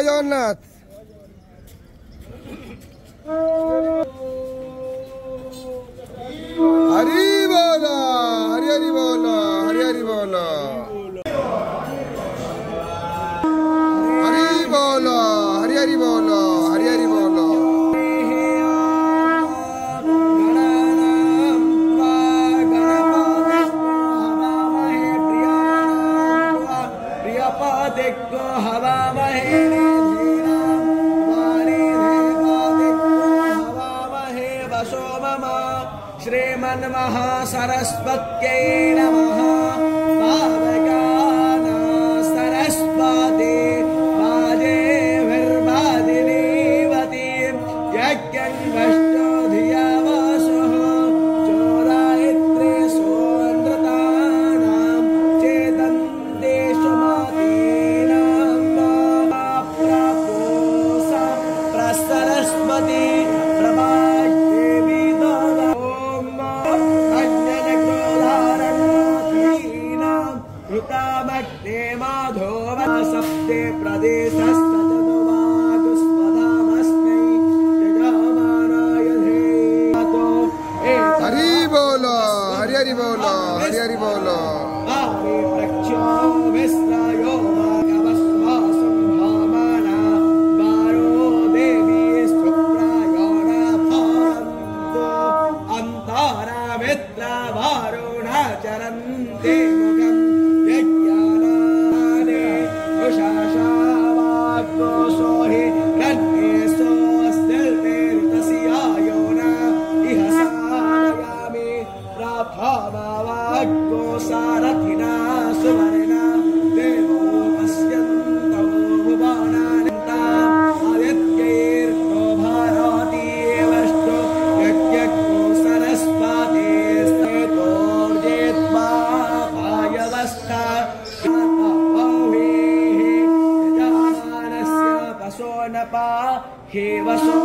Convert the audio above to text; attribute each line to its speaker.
Speaker 1: জগন্নাথ। হরি বল, হরি হরি বল, হরি হরি বল, হরি বল, হরি হরি বল, হরি হরি বল।
Speaker 2: श्रीमन्महासरस्वत्यै नमः। पावकाना सरस्वती वाजेभिर्वादिनीवती यज्ञं वष्टो धिया वसुः चोरायित्रे सोऽनृतानां चेतन्तेषु मातीनां प्रापोसा प्रसरस्वती सप्ते प्रदेशस्तजनुवागुस्वधामस्मै यजमानाय धेतो।
Speaker 1: हरि बोलो, हरि हरि बोलो, हरि हरि बोलो।
Speaker 2: आवे प्रक्षो विस्रायो मागवस्वासं भामाना वारो देवी सुप्रायो न भान्तो अन्तारा मित्रा वारो न चरन्ते मुखम् सोहि रन्ये सोऽस्तिर्वेरुतस्यायो न इह सारयामि प्रार्थामावाग्गो सारथिना सुवर्णा देवो पश्यन्तौ भुवनानन्ताम् आदित्यैर्नो भारतीवष्टो यज्ञो सरस्वतीस्तेतोर्जेत्वा पायवस्था हे वसो